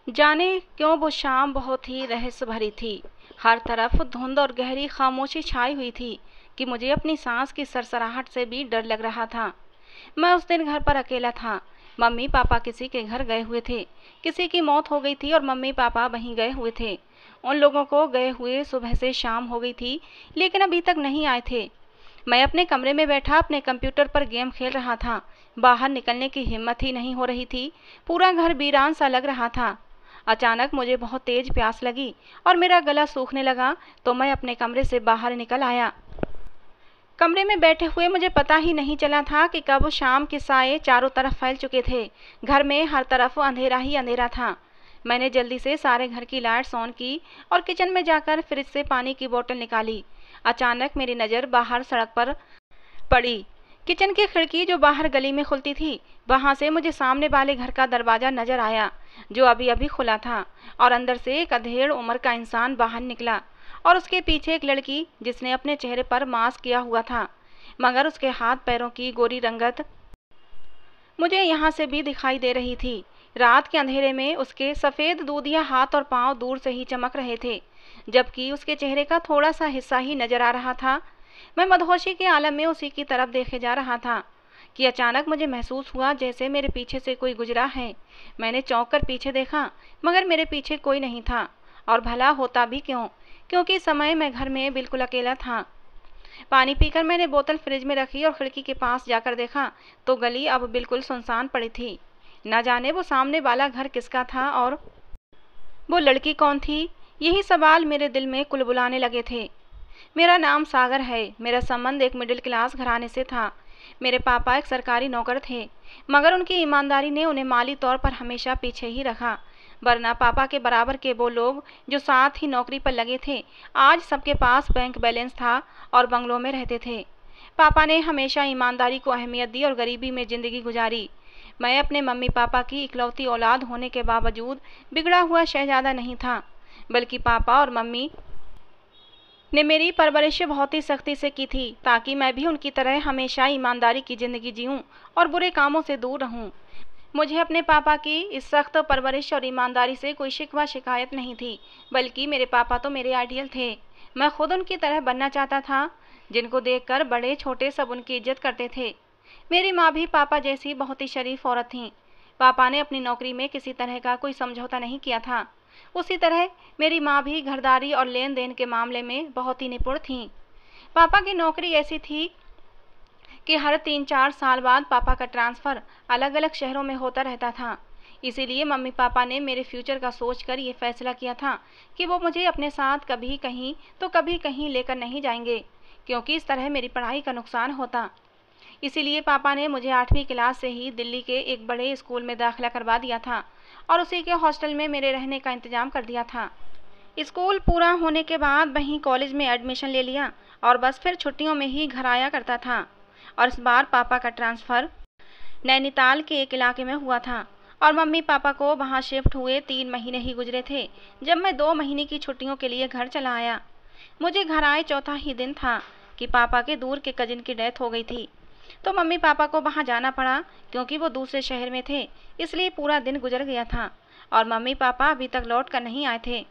जाने क्यों वो शाम बहुत ही रहस्य भरी थी। हर तरफ धुंध और गहरी खामोशी छाई हुई थी कि मुझे अपनी सांस की सरसराहट से भी डर लग रहा था। मैं उस दिन घर पर अकेला था। मम्मी पापा किसी के घर गए हुए थे। किसी की मौत हो गई थी और मम्मी पापा वहीं गए हुए थे। उन लोगों को गए हुए सुबह से शाम हो गई थी, लेकिन अभी तक नहीं आए थे। मैं अपने कमरे में बैठा अपने कंप्यूटर पर गेम खेल रहा था। बाहर निकलने की हिम्मत ही नहीं हो रही थी। पूरा घर वीरान सा लग रहा था। अचानक मुझे बहुत तेज प्यास लगी और मेरा गला सूखने लगा, तो मैं अपने कमरे से बाहर निकल आया। कमरे में बैठे हुए मुझे पता ही नहीं चला था कि कब शाम के साए चारों तरफ फैल चुके थे। घर में हर तरफ अंधेरा ही अंधेरा था। मैंने जल्दी से सारे घर की लाइट्स ऑन की और किचन में जाकर फ्रिज से पानी की बोतल निकाली। अचानक मेरी नज़र बाहर सड़क पर पड़ी। किचन की खिड़की जो बाहर गली में खुलती थी, वहां से मुझे सामने वाले घर का दरवाजा नजर आया, जो अभी अभी खुला था, और अंदर से एक अधेड़ उम्र का इंसान बाहर निकला और उसके पीछे एक लड़की जिसने अपने चेहरे पर मास्क किया हुआ था, मगर उसके हाथ पैरों की गोरी रंगत मुझे यहाँ से भी दिखाई दे रही थी। रात के अंधेरे में उसके सफ़ेद दूधिया हाथ और पांव दूर से ही चमक रहे थे, जबकि उसके चेहरे का थोड़ा सा हिस्सा ही नजर आ रहा था। मैं मदहोशी के आलम में उसी की तरफ देखे जा रहा था कि अचानक मुझे महसूस हुआ जैसे मेरे पीछे से कोई गुजरा है। मैंने चौंक कर पीछे देखा, मगर मेरे पीछे कोई नहीं था, और भला होता भी क्यों, क्योंकि इस समय मैं घर में बिल्कुल अकेला था। पानी पीकर मैंने बोतल फ्रिज में रखी और खिड़की के पास जाकर देखा तो गली अब बिल्कुल सुनसान पड़ी थी। न जाने वो सामने वाला घर किसका था और वो लड़की कौन थी। यही सवाल मेरे दिल में कुलबुलाने लगे थे। मेरा नाम सागर है। मेरा संबंध एक मिडिल क्लास घराने से था। मेरे पापा एक सरकारी नौकर थे, मगर उनकी ईमानदारी ने उन्हें माली तौर पर हमेशा पीछे ही रखा। वरना पापा के बराबर के वो लोग जो साथ ही नौकरी पर लगे थे, आज सबके पास बैंक बैलेंस था और बंगलों में रहते थे। पापा ने हमेशा ईमानदारी को अहमियत दी और गरीबी में ज़िंदगी गुजारी। मैं अपने मम्मी पापा की इकलौती औलाद होने के बावजूद बिगड़ा हुआ शहजादा नहीं था, बल्कि पापा और मम्मी ने मेरी परवरिश बहुत ही सख्ती से की थी, ताकि मैं भी उनकी तरह हमेशा ईमानदारी की ज़िंदगी जीऊँ और बुरे कामों से दूर रहूँ। मुझे अपने पापा की इस सख्त परवरिश और ईमानदारी से कोई शिकवा शिकायत नहीं थी, बल्कि मेरे पापा तो मेरे आइडियल थे। मैं खुद उनकी तरह बनना चाहता था, जिनको देखकर बड़े छोटे सब उनकी इज्जत करते थे। मेरी माँ भी पापा जैसी बहुत ही शरीफ औरत थीं। पापा ने अपनी नौकरी में किसी तरह का कोई समझौता नहीं किया था। उसी तरह मेरी माँ भी घरदारी और लेन देन के मामले में बहुत ही निपुण थीं। पापा की नौकरी ऐसी थी कि हर 3-4 साल बाद पापा का ट्रांसफ़र अलग अलग शहरों में होता रहता था। इसीलिए मम्मी पापा ने मेरे फ्यूचर का सोचकर ये फैसला किया था कि वो मुझे अपने साथ कभी कहीं तो कभी कहीं लेकर नहीं जाएंगे, क्योंकि इस तरह मेरी पढ़ाई का नुकसान होता। इसीलिए पापा ने मुझे 8वीं क्लास से ही दिल्ली के एक बड़े स्कूल में दाखिला करवा दिया था और उसी के हॉस्टल में मेरे रहने का इंतजाम कर दिया था। स्कूल पूरा होने के बाद वहीं कॉलेज में एडमिशन ले लिया और बस फिर छुट्टियों में ही घर आया करता था। और इस बार पापा का ट्रांसफ़र नैनीताल के एक इलाके में हुआ था और मम्मी पापा को वहां शिफ्ट हुए 3 महीने ही गुजरे थे जब मैं 2 महीने की छुट्टियों के लिए घर चला आया। मुझे घर आए चौथा ही दिन था कि पापा के दूर के कजिन की डेथ हो गई थी, तो मम्मी पापा को वहां जाना पड़ा क्योंकि वो दूसरे शहर में थे। इसलिए पूरा दिन गुजर गया था और मम्मी पापा अभी तक लौट कर नहीं आए थे।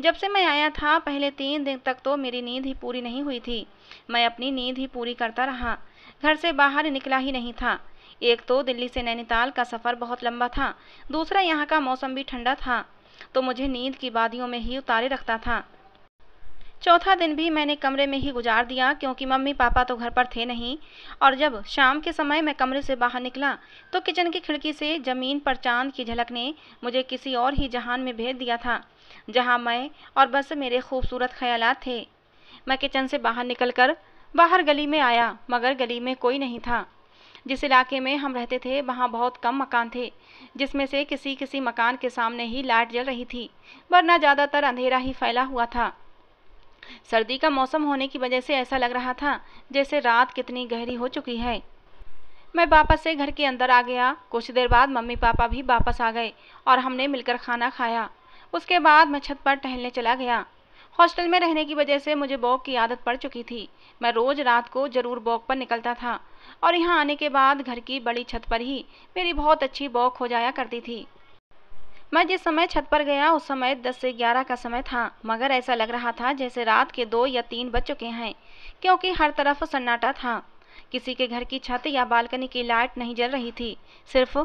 जब से मैं आया था पहले 3 दिन तक तो मेरी नींद ही पूरी नहीं हुई थी। मैं अपनी नींद ही पूरी करता रहा, घर से बाहर निकला ही नहीं था। एक तो दिल्ली से नैनीताल का सफ़र बहुत लंबा था, दूसरा यहाँ का मौसम भी ठंडा था, तो मुझे नींद की वादियों में ही उतारे रखता था। चौथा दिन भी मैंने कमरे में ही गुजार दिया क्योंकि मम्मी पापा तो घर पर थे नहीं। और जब शाम के समय मैं कमरे से बाहर निकला तो किचन की खिड़की से ज़मीन पर चांद की झलक ने मुझे किसी और ही जहान में भेज दिया था, जहां मैं और बस मेरे खूबसूरत ख्यालात थे। मैं किचन से बाहर निकलकर बाहर गली में आया, मगर गली में कोई नहीं था। जिस इलाके में हम रहते थे वहाँ बहुत कम मकान थे, जिसमें से किसी किसी मकान के सामने ही लाइट जल रही थी, वरना ज़्यादातर अंधेरा ही फैला हुआ था। सर्दी का मौसम होने की वजह से ऐसा लग रहा था जैसे रात कितनी गहरी हो चुकी है। मैं वापस से घर के अंदर आ गया। कुछ देर बाद मम्मी पापा भी वापस आ गए और हमने मिलकर खाना खाया। उसके बाद मैं छत पर टहलने चला गया। हॉस्टल में रहने की वजह से मुझे वॉक की आदत पड़ चुकी थी। मैं रोज रात को जरूर वॉक पर निकलता था और यहाँ आने के बाद घर की बड़ी छत पर ही मेरी बहुत अच्छी वॉक हो जाया करती थी। मैं जिस समय छत पर गया उस समय 10 से 11 का समय था, मगर ऐसा लग रहा था जैसे रात के 2 या 3 बज चुके हैं, क्योंकि हर तरफ सन्नाटा था। किसी के घर की छत या बालकनी की लाइट नहीं जल रही थी, सिर्फ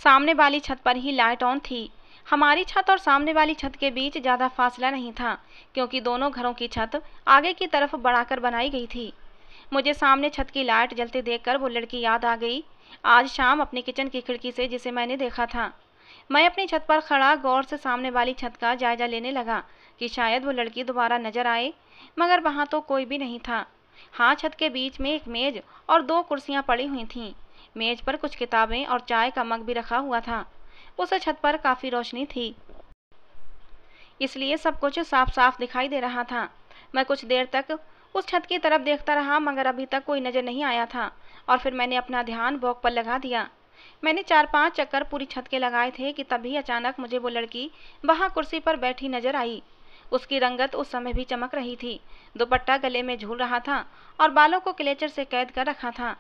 सामने वाली छत पर ही लाइट ऑन थी। हमारी छत और सामने वाली छत के बीच ज़्यादा फासला नहीं था, क्योंकि दोनों घरों की छत आगे की तरफ बढ़ाकर बनाई गई थी। मुझे सामने छत की लाइट जलते देखकर वो लड़की याद आ गई, आज शाम अपनी किचन की खिड़की से जिसे मैंने देखा था। मैं अपनी छत पर खड़ा गौर से सामने वाली छत का जायजा लेने लगा कि शायद वो लड़की दोबारा नजर आए, मगर वहां तो कोई भी नहीं था। हाँ, छत के बीच में एक मेज और 2 कुर्सियां पड़ी हुई थीं। मेज पर कुछ किताबें और चाय का मग भी रखा हुआ था। उस छत पर काफी रोशनी थी, इसलिए सब कुछ साफ साफ दिखाई दे रहा था। मैं कुछ देर तक उस छत की तरफ देखता रहा, मगर अभी तक कोई नजर नहीं आया था, और फिर मैंने अपना ध्यान वॉक पर लगा दिया। मैंने 4-5 चक्कर पूरी छत के लगाए थे कि तभी अचानक मुझे वो लड़की वहां कुर्सी पर बैठी नजर आई। उसकी रंगत उस समय भी चमक रही थी, दुपट्टा गले में झूल रहा था और बालों को क्लेचर से कैद कर रखा था।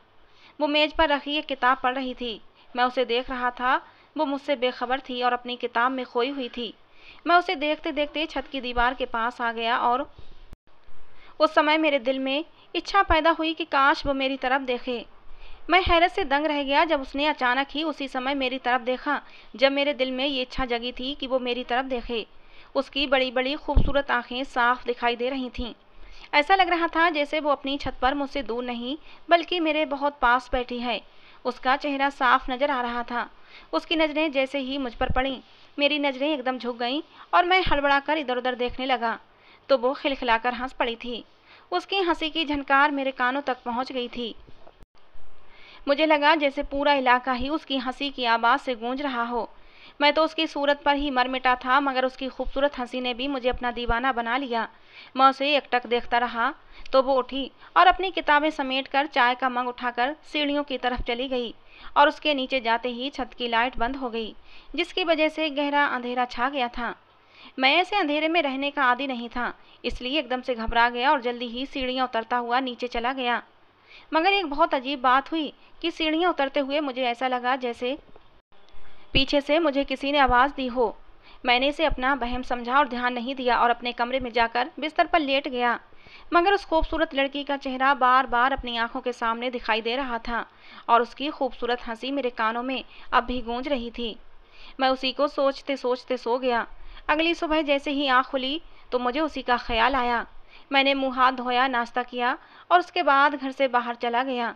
वो मेज पर रखी एक किताब पढ़ रही थी। मैं उसे देख रहा था। वो मुझसे बेखबर थी और अपनी किताब में खोई हुई थी। मैं उसे देखते देखते छत की दीवार के पास आ गया और उस समय मेरे दिल में इच्छा पैदा हुई कि काश वो मेरी तरफ देखे। मैं हैरत से दंग रह गया जब उसने अचानक ही उसी समय मेरी तरफ देखा, जब मेरे दिल में ये इच्छा जगी थी कि वो मेरी तरफ देखे। उसकी बड़ी बड़ी खूबसूरत आंखें साफ दिखाई दे रही थीं। ऐसा लग रहा था जैसे वो अपनी छत पर मुझसे दूर नहीं बल्कि मेरे बहुत पास बैठी है। उसका चेहरा साफ नजर आ रहा था। उसकी नजरें जैसे ही मुझ पर पड़ीं, मेरी नजरें एकदम झुक गईं और मैं हड़बड़ाकर इधर उधर देखने लगा तो वो खिलखिलाकर हंस पड़ी थी। उसकी हंसी की झनकार मेरे कानों तक पहुंच गई थी। मुझे लगा जैसे पूरा इलाका ही उसकी हंसी की आवाज़ से गूंज रहा हो। मैं तो उसकी सूरत पर ही मर मिटा था, मगर उसकी खूबसूरत हंसी ने भी मुझे अपना दीवाना बना लिया। मैं उसे एकटक देखता रहा तो वो उठी और अपनी किताबें समेटकर चाय का मग उठाकर सीढ़ियों की तरफ चली गई, और उसके नीचे जाते ही छत की लाइट बंद हो गई, जिसकी वजह से गहरा अंधेरा छा गया था। मैं ऐसे अंधेरे में रहने का आदी नहीं था, इसलिए एकदम से घबरा गया और जल्दी ही सीढ़ियां उतरता हुआ नीचे चला गया। मगर एक बहुत अजीब बात हुई कि सीढ़ियां उतरते हुए मुझे ऐसा लगा जैसे पीछे से मुझे किसी ने आवाज़ दी हो। मैंने इसे अपना वहम समझा और ध्यान नहीं दिया और अपने कमरे में जाकर बिस्तर पर लेट गया। मगर उस खूबसूरत लड़की का चेहरा बार बार अपनी आंखों के सामने दिखाई दे रहा था और उसकी खूबसूरत हंसी मेरे कानों में अब भी गूंज रही थी। मैं उसी को सोचते सोचते सो गया। अगली सुबह जैसे ही आँख खुली तो मुझे उसी का ख्याल आया। मैंने मुँह हाथ धोया, नाश्ता किया और उसके बाद घर से बाहर चला गया।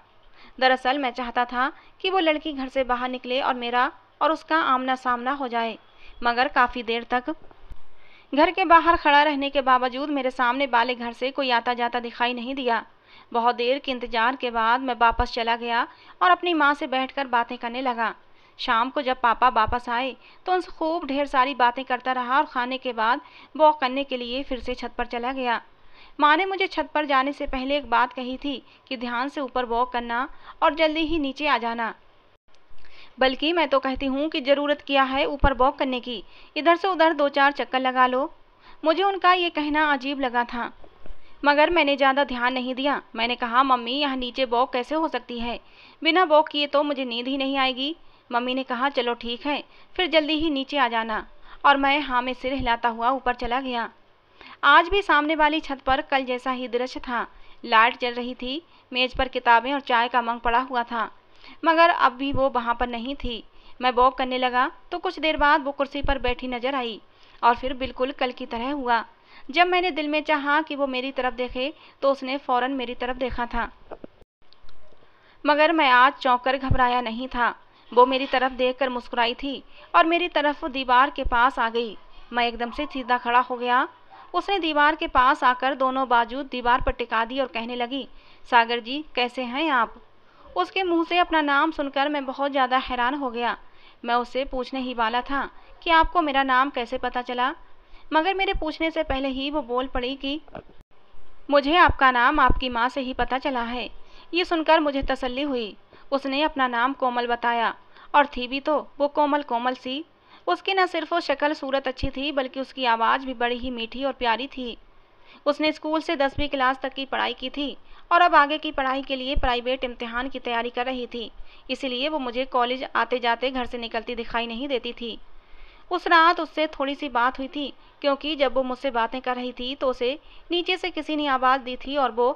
दरअसल मैं चाहता था कि वो लड़की घर से बाहर निकले और मेरा और उसका आमना सामना हो जाए, मगर काफ़ी देर तक घर के बाहर खड़ा रहने के बावजूद मेरे सामने वाले घर से कोई आता जाता दिखाई नहीं दिया। बहुत देर के इंतजार के बाद मैं वापस चला गया और अपनी माँ से बैठकर बातें करने लगा। शाम को जब पापा वापस आए तो उनसे खूब ढेर सारी बातें करता रहा और खाने के बाद वॉक करने के लिए फिर से छत पर चला गया। माँ ने मुझे छत पर जाने से पहले एक बात कही थी कि ध्यान से ऊपर वॉक करना और जल्दी ही नीचे आ जाना। बल्कि मैं तो कहती हूँ कि ज़रूरत क्या है ऊपर वॉक करने की, इधर से उधर 2-4 चक्कर लगा लो। मुझे उनका ये कहना अजीब लगा था, मगर मैंने ज़्यादा ध्यान नहीं दिया। मैंने कहा, मम्मी यहाँ नीचे वॉक कैसे हो सकती है, बिना वॉक किए तो मुझे नींद ही नहीं आएगी। मम्मी ने कहा, चलो ठीक है, फिर जल्दी ही नीचे आ जाना, और मैं हाँ में सिर हिलाता हुआ ऊपर चला गया। आज भी सामने वाली छत पर कल जैसा ही दृश्य था। लाइट जल रही थी, मेज पर किताबें और चाय का मग पड़ा हुआ था, मगर अब भी वो वहाँ पर नहीं थी। मैं वॉक करने लगा तो कुछ देर बाद वो कुर्सी पर बैठी नजर आई, और फिर बिल्कुल कल की तरह हुआ। जब मैंने दिल में चाहा कि वो मेरी तरफ देखे तो उसने फौरन मेरी तरफ देखा था, मगर मैं आज चौंक कर घबराया नहीं था। वो मेरी तरफ देखकर मुस्कुराई थी और मेरी तरफ दीवार के पास आ गई। मैं एकदम से सीधा खड़ा हो गया। उसने दीवार के पास आकर दोनों बाजू दीवार पर टिका दी और कहने लगी, सागर जी कैसे हैं आप। उसके मुंह से अपना नाम सुनकर मैं बहुत ज़्यादा हैरान हो गया। मैं उससे पूछने ही वाला था कि आपको मेरा नाम कैसे पता चला, मगर मेरे पूछने से पहले ही वो बोल पड़ी कि मुझे आपका नाम आपकी माँ से ही पता चला है। ये सुनकर मुझे तसल्ली हुई। उसने अपना नाम कोमल बताया, और थी भी तो वो कोमल कोमल सी। उसकी न सिर्फ वो शक्ल सूरत अच्छी थी बल्कि उसकी आवाज़ भी बड़ी ही मीठी और प्यारी थी। उसने स्कूल से 10वीं क्लास तक की पढ़ाई की थी और अब आगे की पढ़ाई के लिए प्राइवेट इम्तिहान की तैयारी कर रही थी। इसीलिए वो मुझे कॉलेज आते जाते घर से निकलती दिखाई नहीं देती थी। उस रात उससे थोड़ी सी बात हुई थी, क्योंकि जब वो मुझसे बातें कर रही थी तो उसे नीचे से किसी ने आवाज़ दी थी और वो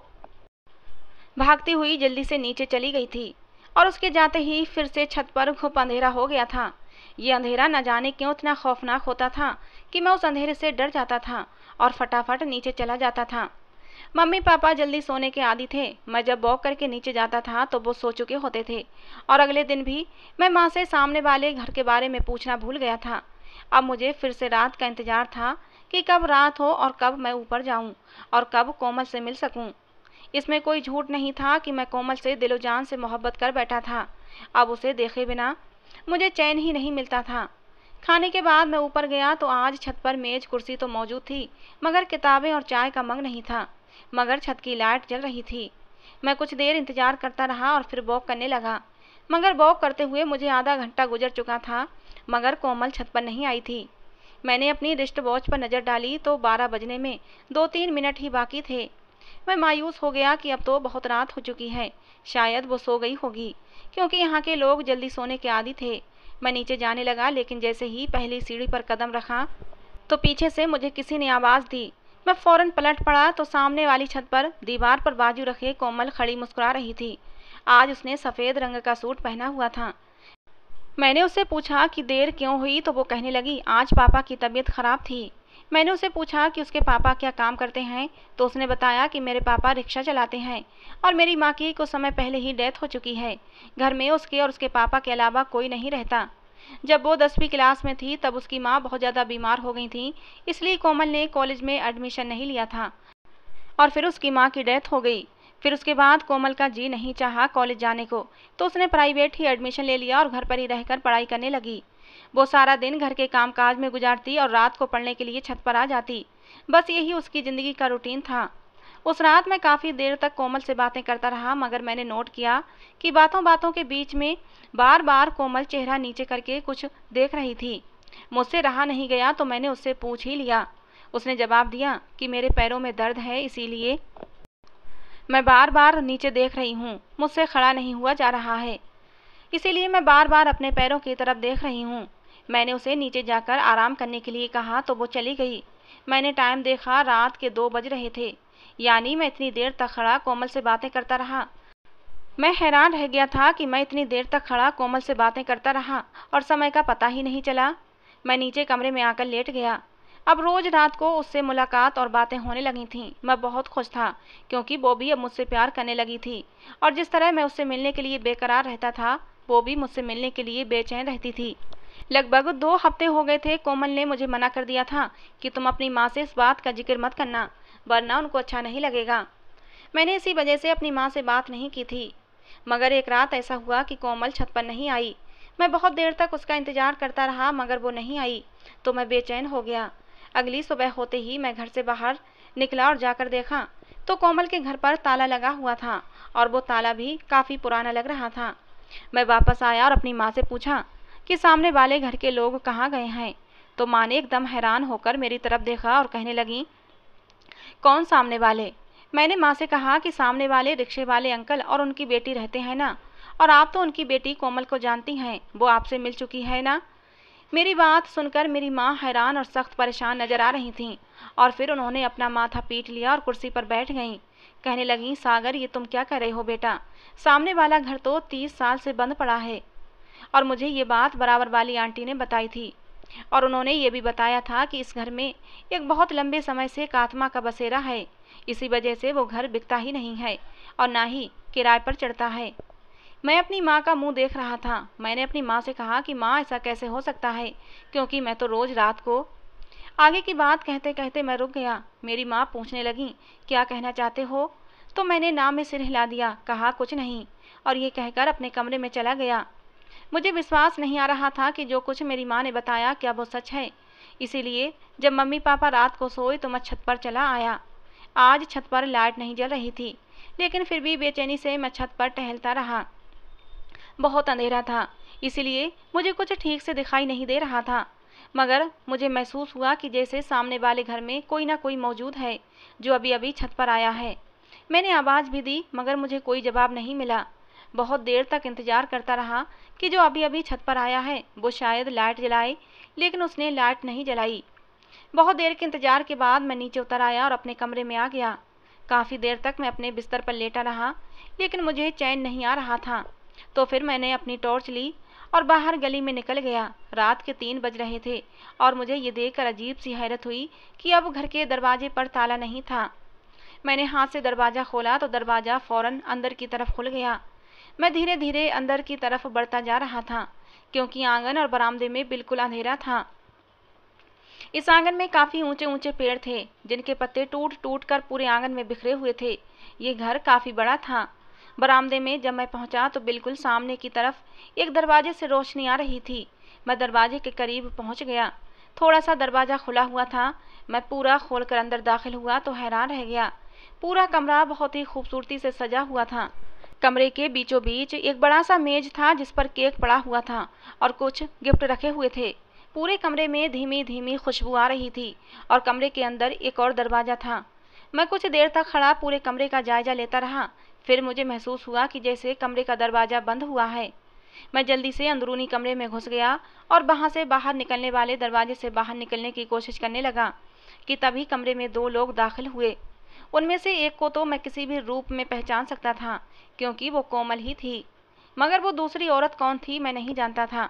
भागती हुई जल्दी से नीचे चली गई थी। और उसके जाते ही फिर से छत पर घुप अंधेरा हो गया था। ये अंधेरा न जाने क्यों इतना खौफनाक होता था कि मैं उस अंधेरे से डर जाता था और फटाफट नीचे चला जाता था। मम्मी पापा जल्दी सोने के आदी थे। मैं जब वॉक करके नीचे जाता था तो वो सो चुके होते थे। और अगले दिन भी मैं माँ से सामने वाले घर के बारे में पूछना भूल गया था। अब मुझे फिर से रात का इंतजार था कि कब रात हो और कब मैं ऊपर जाऊं और कब कोमल से मिल सकूं। इसमें कोई झूठ नहीं था कि मैं कोमल से दिलो जान से मोहब्बत कर बैठा था। अब उसे देखे बिना मुझे चैन ही नहीं मिलता था। खाने के बाद मैं ऊपर गया तो आज छत पर मेज कुर्सी तो मौजूद थी, मगर किताबें और चाय का मग नहीं था। मगर छत की लाइट जल रही थी। मैं कुछ देर इंतजार करता रहा और फिर वॉक करने लगा। मगर वॉक करते हुए मुझे आधा घंटा गुजर चुका था, मगर कोमल छत पर नहीं आई थी। मैंने अपनी रिस्ट वॉच पर नज़र डाली तो 12 बजने में 2-3 मिनट ही बाकी थे। मैं मायूस हो गया कि अब तो बहुत रात हो चुकी है, शायद वो सो गई होगी, क्योंकि यहाँ के लोग जल्दी सोने के आदी थे। मैं नीचे जाने लगा, लेकिन जैसे ही पहली सीढ़ी पर कदम रखा तो पीछे से मुझे किसी ने आवाज़ दी। मैं फौरन पलट पड़ा तो सामने वाली छत पर दीवार पर बाजू रखे कोमल खड़ी मुस्कुरा रही थी। आज उसने सफ़ेद रंग का सूट पहना हुआ था। मैंने उससे पूछा कि देर क्यों हुई तो वो कहने लगी, आज पापा की तबीयत खराब थी। मैंने उससे पूछा कि उसके पापा क्या काम करते हैं तो उसने बताया कि मेरे पापा रिक्शा चलाते हैं और मेरी माँ की कुछ समय पहले ही डेथ हो चुकी है। घर में उसके और उसके पापा के अलावा कोई नहीं रहता। जब वो 10वीं क्लास में थी तब उसकी माँ बहुत ज़्यादा बीमार हो गई थी, इसलिए कोमल ने कॉलेज में एडमिशन नहीं लिया था और फिर उसकी माँ की डेथ हो गई। फिर उसके बाद कोमल का जी नहीं चाहा कॉलेज जाने को, तो उसने प्राइवेट ही एडमिशन ले लिया और घर पर ही रहकर पढ़ाई करने लगी। वो सारा दिन घर के कामकाज में गुजारती और रात को पढ़ने के लिए छत पर आ जाती। बस यही उसकी ज़िंदगी का रूटीन था। उस रात मैं काफ़ी देर तक कोमल से बातें करता रहा, मगर मैंने नोट किया कि बातों बातों के बीच में बार बार कोमल चेहरा नीचे करके कुछ देख रही थी। मुझसे रहा नहीं गया तो मैंने उससे पूछ ही लिया। उसने जवाब दिया कि मेरे पैरों में दर्द है, इसीलिए मैं बार बार नीचे देख रही हूँ। मुझसे खड़ा नहीं हुआ जा रहा है, इसीलिए मैं बार बार अपने पैरों की तरफ देख रही हूँ। मैंने उसे नीचे जाकर आराम करने के लिए कहा तो वो चली गई। मैंने टाइम देखा, रात के 2 बज रहे थे, यानी मैं इतनी देर तक खड़ा कोमल से बातें करता रहा। मैं हैरान रह गया था कि मैं इतनी देर तक खड़ा कोमल से बातें करता रहा और समय का पता ही नहीं चला। मैं नीचे कमरे में आकर लेट गया। अब रोज रात को उससे मुलाकात और बातें होने लगी थीं। मैं बहुत खुश था, क्योंकि वो भी अब मुझसे प्यार करने लगी थी और जिस तरह मैं उससे मिलने के लिए बेकरार रहता था, वो भी मुझसे मिलने के लिए बेचैन रहती थी। लगभग 2 हफ्ते हो गए थे। कोमल ने मुझे मना कर दिया था कि तुम अपनी माँ से इस बात का जिक्र मत करना, वरना उनको अच्छा नहीं लगेगा। मैंने इसी वजह से अपनी माँ से बात नहीं की थी। मगर एक रात ऐसा हुआ कि कोमल छत पर नहीं आई। मैं बहुत देर तक उसका इंतजार करता रहा, मगर वो नहीं आई तो मैं बेचैन हो गया। अगली सुबह होते ही मैं घर से बाहर निकला और जाकर देखा तो कोमल के घर पर ताला लगा हुआ था और वो ताला भी काफ़ी पुराना लग रहा था। मैं वापस आया और अपनी माँ से पूछा कि सामने वाले घर के लोग कहाँ गए हैं, तो माँ ने एकदम हैरान होकर मेरी तरफ देखा और कहने लगी, कौन सामने वाले? मैंने माँ से कहा कि सामने वाले रिक्शे वाले अंकल और उनकी बेटी रहते हैं ना, और आप तो उनकी बेटी कोमल को जानती हैं, वो आपसे मिल चुकी है ना। मेरी बात सुनकर मेरी माँ हैरान और सख्त परेशान नजर आ रही थीं और फिर उन्होंने अपना माथा पीट लिया और कुर्सी पर बैठ गईं। कहने लगी, सागर ये तुम क्या कर रहे हो बेटा? सामने वाला घर तो 30 साल से बंद पड़ा है। और मुझे ये बात बराबर वाली आंटी ने बताई थी और उन्होंने ये भी बताया था कि इस घर में एक बहुत लंबे समय से एक आत्मा का बसेरा है। इसी वजह से वो घर बिकता ही नहीं है और ना ही किराए पर चढ़ता है। मैं अपनी माँ का मुंह देख रहा था। मैंने अपनी माँ से कहा कि माँ ऐसा कैसे हो सकता है, क्योंकि मैं तो रोज रात को। आगे की बात कहते कहते मैं रुक गया। मेरी माँ पूछने लगी, क्या कहना चाहते हो? तो मैंने ना में सिर हिला दिया, कहा कुछ नहीं, और ये कहकर अपने कमरे में चला गया। मुझे विश्वास नहीं आ रहा था कि जो कुछ मेरी माँ ने बताया क्या वो सच है। इसीलिए जब मम्मी पापा रात को सोए तो मैं छत पर चला आया। आज छत पर लाइट नहीं जल रही थी, लेकिन फिर भी बेचैनी से मैं छत पर टहलता रहा। बहुत अंधेरा था, इसलिए मुझे कुछ ठीक से दिखाई नहीं दे रहा था, मगर मुझे महसूस हुआ कि जैसे सामने वाले घर में कोई ना कोई मौजूद है जो अभी अभी छत पर आया है। मैंने आवाज़ भी दी, मगर मुझे कोई जवाब नहीं मिला। बहुत देर तक इंतजार करता रहा कि जो अभी अभी छत पर आया है वो शायद लाइट जलाए लेकिन उसने लाइट नहीं जलाई। बहुत देर के इंतजार के बाद मैं नीचे उतर आया और अपने कमरे में आ गया। काफ़ी देर तक मैं अपने बिस्तर पर लेटा रहा, लेकिन मुझे चैन नहीं आ रहा था। तो फिर मैंने अपनी टॉर्च ली और बाहर गली में निकल गया। रात के 3 बज रहे थे और मुझे ये देखकर अजीब सी हैरत हुई कि अब घर के दरवाजे पर ताला नहीं था। मैंने हाथ से दरवाज़ा खोला तो दरवाज़ा फ़ौरन अंदर की तरफ खुल गया। मैं धीरे धीरे अंदर की तरफ बढ़ता जा रहा था, क्योंकि आंगन और बरामदे में बिल्कुल अंधेरा था। इस आंगन में काफ़ी ऊंचे ऊंचे पेड़ थे, जिनके पत्ते टूट टूट कर पूरे आंगन में बिखरे हुए थे। ये घर काफ़ी बड़ा था। बरामदे में जब मैं पहुंचा तो बिल्कुल सामने की तरफ एक दरवाजे से रोशनी आ रही थी। मैं दरवाजे के करीब पहुंच गया। थोड़ा सा दरवाज़ा खुला हुआ था। मैं पूरा खोलकर अंदर दाखिल हुआ तो हैरान रह गया। पूरा कमरा बहुत ही खूबसूरती से सजा हुआ था। कमरे के बीचों बीच एक बड़ा सा मेज था जिस पर केक पड़ा हुआ था और कुछ गिफ्ट रखे हुए थे। पूरे कमरे में धीमी धीमी खुशबू आ रही थी और कमरे के अंदर एक और दरवाज़ा था। मैं कुछ देर तक खड़ा पूरे कमरे का जायजा लेता रहा। फिर मुझे महसूस हुआ कि जैसे कमरे का दरवाज़ा बंद हुआ है। मैं जल्दी से अंदरूनी कमरे में घुस गया और वहाँ से बाहर निकलने वाले दरवाजे से बाहर निकलने की कोशिश करने लगा कि तभी कमरे में 2 लोग दाखिल हुए। उनमें से एक को तो मैं किसी भी रूप में पहचान सकता था, क्योंकि वो कोमल ही थी। मगर वो दूसरी औरत कौन थी मैं नहीं जानता था।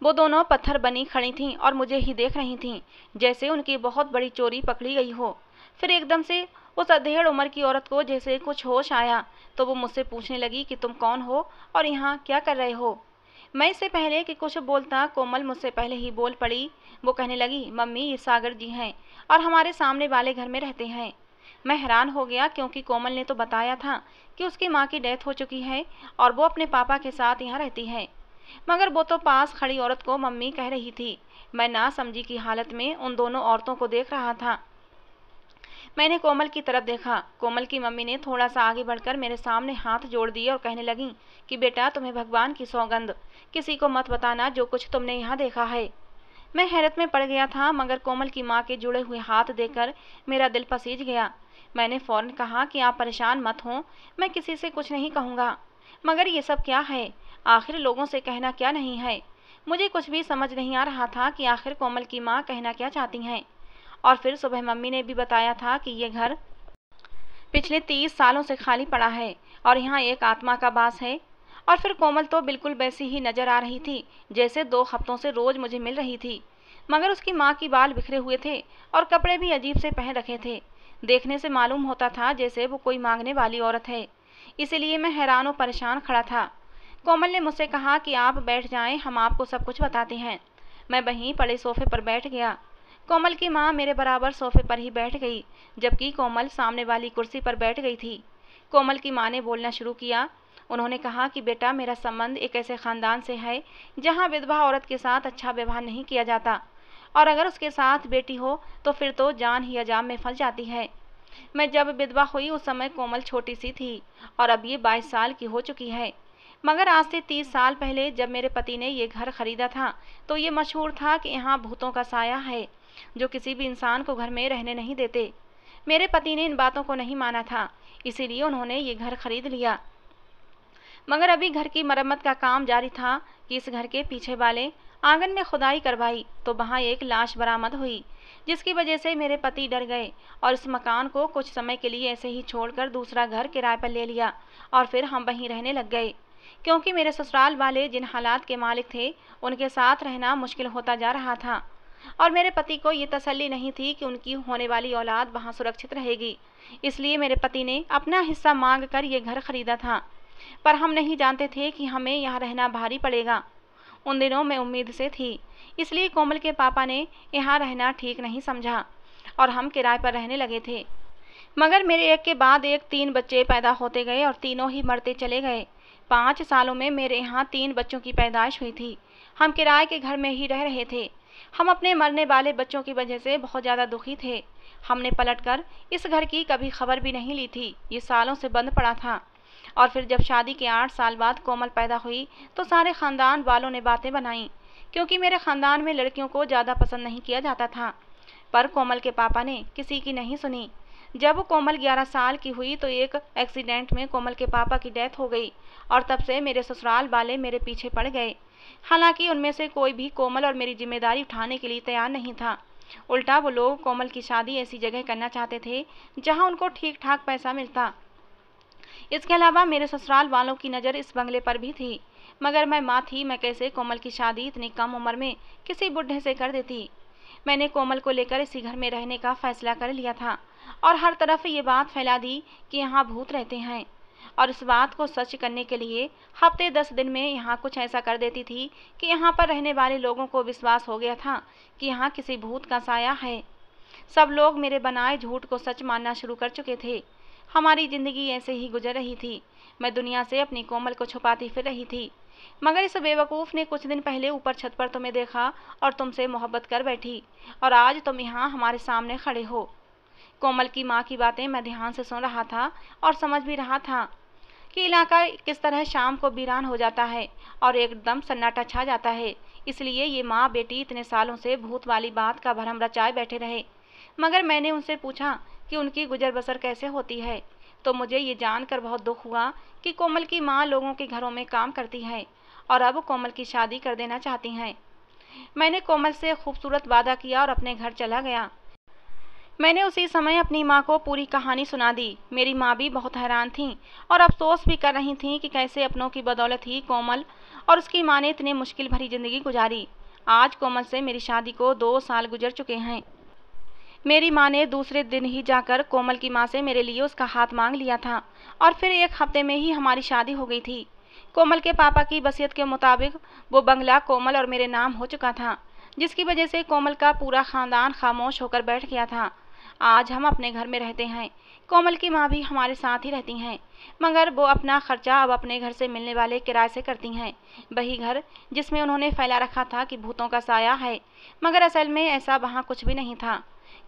वो दोनों पत्थर बनी खड़ी थीं और मुझे ही देख रही थीं, जैसे उनकी बहुत बड़ी चोरी पकड़ी गई हो। फिर एकदम से उस अधेड़ उम्र की औरत को जैसे कुछ होश आया तो वो मुझसे पूछने लगी कि तुम कौन हो और यहाँ क्या कर रहे हो। मैं इससे पहले कि कुछ बोलता कोमल मुझसे पहले ही बोल पड़ी। वो कहने लगी, मम्मी ये सागर जी हैं और हमारे सामने वाले घर में रहते हैं। मैं हैरान हो गया, क्योंकि कोमल ने तो बताया था कि उसकी माँ की डेथ हो चुकी है और वो अपने पापा के साथ यहाँ रहती है। मगर वो तो पास खड़ी औरत को मम्मी कह रही थी। मैं ना समझी की हालत में उन दोनों औरतों को देख रहा था। मैंने कोमल की तरफ देखा। कोमल की मम्मी ने थोड़ा सा आगे बढ़कर मेरे सामने हाथ जोड़ दिए और कहने लगी कि बेटा, तुम्हें भगवान की सौगंध, किसी को मत बताना जो कुछ तुमने यहाँ देखा है। मैं हैरत में पड़ गया था, मगर कोमल की माँ के जुड़े हुए हाथ देखकर मेरा दिल पसीज गया। मैंने फौरन कहा कि आप परेशान मत हों, मैं किसी से कुछ नहीं कहूँगा। मगर ये सब क्या है? आखिर लोगों से कहना क्या नहीं है? मुझे कुछ भी समझ नहीं आ रहा था कि आखिर कोमल की माँ कहना क्या चाहती हैं। और फिर सुबह मम्मी ने भी बताया था कि ये घर पिछले 30 सालों से खाली पड़ा है और यहाँ एक आत्मा का वास है। और फिर कोमल तो बिल्कुल वैसी ही नजर आ रही थी जैसे 2 हफ्तों से रोज मुझे मिल रही थी, मगर उसकी माँ की बाल बिखरे हुए थे और कपड़े भी अजीब से पहन रखे थे। देखने से मालूम होता था जैसे वो कोई मांगने वाली औरत है। इसीलिए मैं हैरान और परेशान खड़ा था। कोमल ने मुझसे कहा कि आप बैठ जाएं, हम आपको सब कुछ बताते हैं। मैं वहीं पड़े सोफे पर बैठ गया। कोमल की माँ मेरे बराबर सोफे पर ही बैठ गई, जबकि कोमल सामने वाली कुर्सी पर बैठ गई थी। कोमल की माँ ने बोलना शुरू किया। उन्होंने कहा कि बेटा, मेरा संबंध एक ऐसे ख़ानदान से है जहाँ विधवा औरत के साथ अच्छा व्यवहार नहीं किया जाता, और अगर उसके साथ बेटी हो तो फिर तो जान ही अजाब में फंस जाती है। मैं जब विधवा हुई उस समय कोमल छोटी सी थी और अब ये 22 साल की हो चुकी है। मगर आज से 30 साल पहले जब मेरे पति ने ये घर खरीदा था तो ये मशहूर था कि यहाँ भूतों का साया है जो किसी भी इंसान को घर में रहने नहीं देते। मेरे पति ने इन बातों को नहीं माना था, इसीलिए उन्होंने ये घर खरीद लिया। मगर अभी घर की मरम्मत का काम जारी था कि इस घर के पीछे वाले आंगन में खुदाई करवाई तो वहाँ एक लाश बरामद हुई, जिसकी वजह से मेरे पति डर गए और इस मकान को कुछ समय के लिए ऐसे ही छोड़कर दूसरा घर किराए पर ले लिया और फिर हम वहीं रहने लग गए, क्योंकि मेरे ससुराल वाले जिन हालात के मालिक थे उनके साथ रहना मुश्किल होता जा रहा था और मेरे पति को ये तसल्ली नहीं थी कि उनकी होने वाली औलाद वहाँ सुरक्षित रहेगी। इसलिए मेरे पति ने अपना हिस्सा मांग कर ये घर खरीदा था, पर हम नहीं जानते थे कि हमें यहाँ रहना भारी पड़ेगा। उन दिनों मैं उम्मीद से थी, इसलिए कोमल के पापा ने यहाँ रहना ठीक नहीं समझा और हम किराए पर रहने लगे थे। मगर मेरे एक के बाद एक 3 बच्चे पैदा होते गए और तीनों ही मरते चले गए। 5 सालों में मेरे यहाँ 3 बच्चों की पैदाइश हुई थी। हम किराए के घर में ही रह रहे थे। हम अपने मरने वाले बच्चों की वजह से बहुत ज़्यादा दुखी थे। हमने पलटकर इस घर की कभी खबर भी नहीं ली थी, ये सालों से बंद पड़ा था। और फिर जब शादी के 8 साल बाद कोमल पैदा हुई तो सारे ख़ानदान वालों ने बातें बनाई, क्योंकि मेरे ख़ानदान में लड़कियों को ज़्यादा पसंद नहीं किया जाता था। पर कोमल के पापा ने किसी की नहीं सुनी। जब कोमल 11 साल की हुई तो एक एक्सीडेंट में कोमल के पापा की डेथ हो गई और तब से मेरे ससुराल वाले मेरे पीछे पड़ गए। हालांकि उनमें से कोई भी कोमल और मेरी जिम्मेदारी उठाने के लिए तैयार नहीं था। उल्टा वो लोग कोमल की शादी ऐसी जगह करना चाहते थे जहां उनको ठीक ठाक पैसा मिलता। इसके अलावा मेरे ससुराल वालों की नज़र इस बंगले पर भी थी, मगर मैं माँ थी, मैं कैसे कोमल की शादी इतनी कम उम्र में किसी बुढ़े से कर देती। मैंने कोमल को लेकर इसी घर में रहने का फैसला कर लिया था और हर तरफ ये बात फैला दी कि यहाँ भूत रहते हैं। और इस बात को सच करने के लिए हफ्ते 10 दिन में यहाँ कुछ ऐसा कर देती थी कि यहाँ पर रहने वाले लोगों को विश्वास हो गया था कि यहाँ किसी भूत का साया है। सब लोग मेरे बनाए झूठ को सच मानना शुरू कर चुके थे। हमारी जिंदगी ऐसे ही गुजर रही थी। मैं दुनिया से अपनी कोमल को छुपाती फिर रही थी, मगर इस बेवकूफ़ ने कुछ दिन पहले ऊपर छत पर तुम्हें देखा और तुमसे मोहब्बत कर बैठी, और आज तुम यहाँ हमारे सामने खड़े हो। कोमल की माँ की बातें मैं ध्यान से सुन रहा था और समझ भी रहा था कि इलाका किस तरह शाम को वीरान हो जाता है और एकदम सन्नाटा छा जाता है। इसलिए ये माँ बेटी इतने सालों से भूत वाली बात का भरम रचाए बैठे रहे। मगर मैंने उनसे पूछा कि उनकी गुजर बसर कैसे होती है, तो मुझे ये जानकर बहुत दुख हुआ कि कोमल की माँ लोगों के घरों में काम करती है और अब कोमल की शादी कर देना चाहती हैं। मैंने कोमल से खूबसूरत वादा किया और अपने घर चला गया। मैंने उसी समय अपनी माँ को पूरी कहानी सुना दी। मेरी माँ भी बहुत हैरान थीं और अफसोस भी कर रही थीं कि कैसे अपनों की बदौलत ही कोमल और उसकी माँ ने इतनी मुश्किल भरी जिंदगी गुजारी। आज कोमल से मेरी शादी को 2 साल गुजर चुके हैं। मेरी माँ ने दूसरे दिन ही जाकर कोमल की माँ से मेरे लिए उसका हाथ मांग लिया था और फिर 1 हफ्ते में ही हमारी शादी हो गई थी। कोमल के पापा की वसीयत के मुताबिक वो बंगला कोमल और मेरे नाम हो चुका था, जिसकी वजह से कोमल का पूरा खानदान खामोश होकर बैठ गया था। आज हम अपने घर में रहते हैं। कोमल की माँ भी हमारे साथ ही रहती हैं, मगर वो अपना खर्चा अब अपने घर से मिलने वाले किराए से करती हैं। वही घर जिसमें उन्होंने फैला रखा था कि भूतों का साया है, मगर असल में ऐसा वहाँ कुछ भी नहीं था।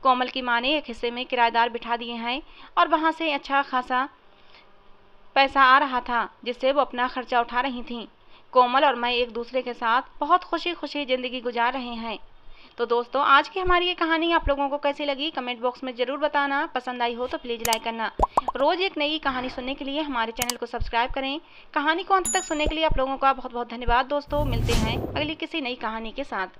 कोमल की माँ ने एक हिस्से में किराएदार बिठा दिए हैं और वहाँ से अच्छा खासा पैसा आ रहा था, जिससे वो अपना खर्चा उठा रही थीं। कोमल और मैं एक दूसरे के साथ बहुत खुशी खुशी ज़िंदगी गुजार रहे हैं। तो दोस्तों, आज की हमारी ये कहानी आप लोगों को कैसी लगी कमेंट बॉक्स में ज़रूर बताना। पसंद आई हो तो प्लीज़ लाइक करना। रोज़ एक नई कहानी सुनने के लिए हमारे चैनल को सब्सक्राइब करें। कहानी को अंत तक सुनने के लिए आप लोगों का बहुत बहुत धन्यवाद। दोस्तों, मिलते हैं अगली किसी नई कहानी के साथ।